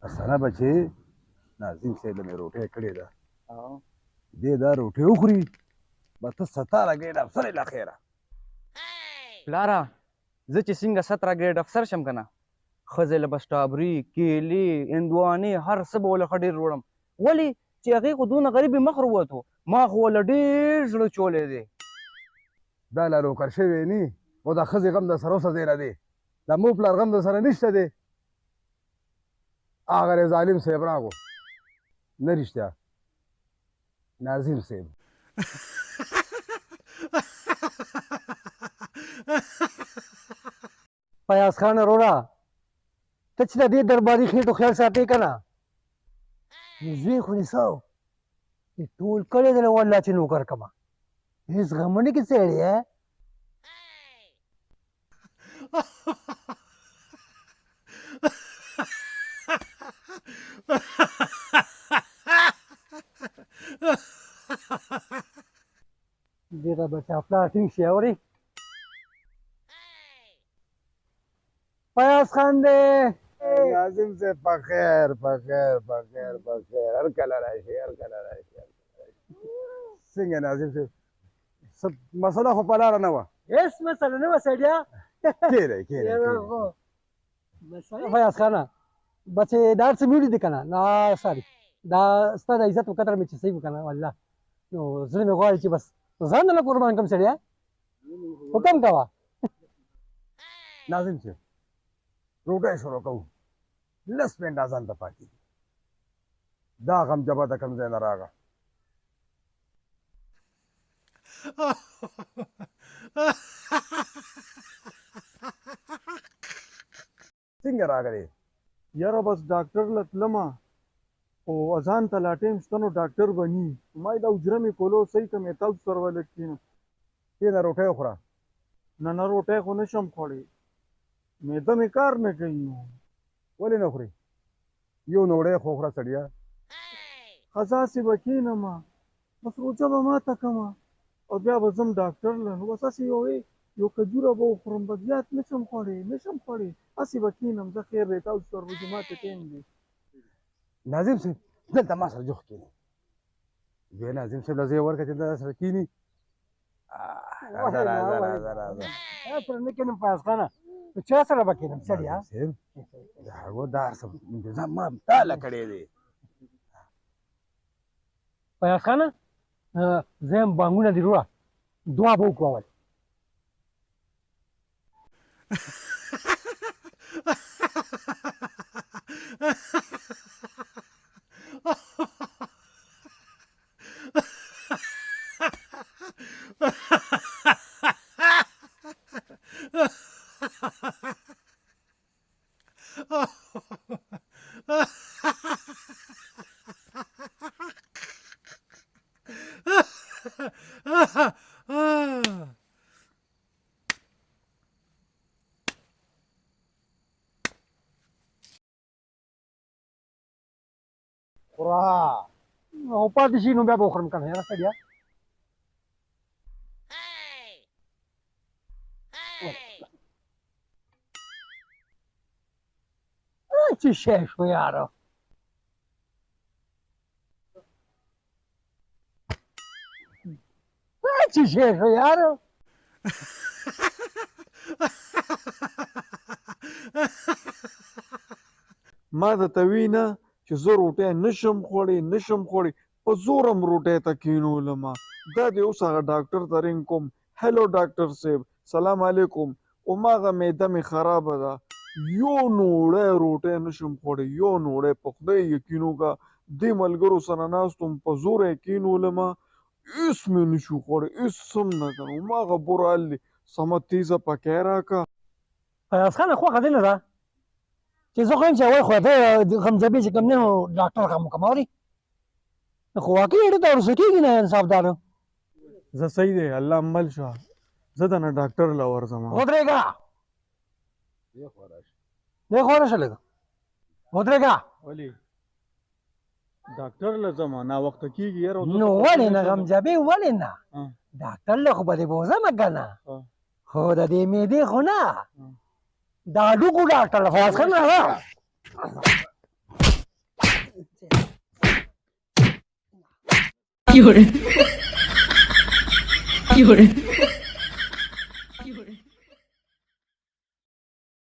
اسانه بچې ناظم صاحب له مې روټۍ کړې ده دې دا روټۍ وخوري به ته 17 ګریډ افسر له خیره پلاره زه چې څنګه 17 ګریډ افسر شم که نه ښځې له به سټابري کیلې هندوانې هر څه به ولې ښه ډېر وړم ولې چې هغې خو دونه غریبې مخ ووتو ما خو له ډېر زړه چولی دی دا لا نوکر شوی نی او د ښځې غم د سره اوسه ځای نه دی د مو پلار غم د سره نشته دی هغه ظالم صاحب راغو نه رښتیا ناظم صاحب فیاض خان وروره ته چې د دې درباري خېټو خیال ساتې که نه نو زوی خو دې څه ټول کړی دی له والله چې نوکر کړمه هېڅ غمونه کې څېړې دې ته بچا پلار ټینګ شي اورې فیاض خان دی ناظم صاحب په خیر په خیر په خیر په خیر هر کله راشي هر کله راشي څنګه ناظم صاحب مسله خو په لاره نه وه هېڅ مسله نه وه سړیا کېږي کېږي فیاض خانه بچې دا هر څه مې ولیدې که نه نه ساري دا ستا د عزت په قدر مې چې صحیح وکړه والله نو زړه مې غواړي چې بس ځان نه قربان کړم سړیا حکم کوه ناظم صاحب روټۍ شروع کوو لس منټه ځان ته پاتې دي دا غم جبه د کوم ځای نه راغله څنګه راغلی یاره بس ډاکټر له تلمه او اذان ته لا ټایم شته نو ډاکټر به ني ما یې دا حجره مې کولو صحیح که مې تاسو سره ولږ کښېنم کښېنه روټۍ وخوره نه نه روټۍ خو نه شم خوړی معده مې کار نه کوي نو ولې نه خورې یو نوړی خو وخوره سړیا خزاسې به کښېنمه بس روجه به ماته کړمه او بیا به ځم ډاکټر له نو بس هسې یو کجوره به وخورم بس زیات نه شم خوړی نه شم خوړی هسې به کښېنم زه خیر دی تاسو سره روجې ماته ټایم دی ناظم صاحب دلته ما سره جوخ کښېني بیا ناظم صاحب له ځای ورکړه چې دا سره کښېني راځه راځه راځه راځه تا سره نه کښېنم فیاض خانه نو چا سره به کښېنم سړیا صاحب د هغو دا هر څه انتظام ما تاله کړی دی فیاض خانه زه یم بانګونه دي وروره دعا به وکړو اول خوره او پاتې شي نو بیا به وخورم که نه یاره سړیا چې شی شو یاره چې شی شو یاره ما درته وی نه چې زه روټۍ نشم خوړی نشم خوړی په زور هم روټۍ ته کښېنولمه دا دې اوس هغه ډاکټر ته رینګ کوم هلو ډاکټر صاحب سلام علیکم هماغه معده مې خرابه ده یو نوړی روټۍ نشم خوړی یو نوړی په خدای یقین وکړه دې ملګرو سره ناست وم په زور یې کښېنولمه هېڅ مې نشو خوړی هېڅ هم نه که نه هماغه بور حال دی سمه تیزه پکی راکړه فیاض خانه خوښه دې نه ده چې زه خو یم چې اول خو ده غمزبې چې کوم دی نو ډاکټر غم وکړم اورې خو واقعي ډېر ته ورسه کېږي نه انصافداره زه صحیح دی الله مل شه زه دنه ډاکټر له ورځم ودرېږه دی خوا راشه دی خوا راشه لږه ودرېږه ولې ډاکټر له ځم ناوخته کېږي یاره نو ولې نه غمجبې ولې نه ډاکټر له خو به دې بوځمه که نه خو د دې معدې خو نه دا هډوکو ډاکټر له فیاض خان نه 有人。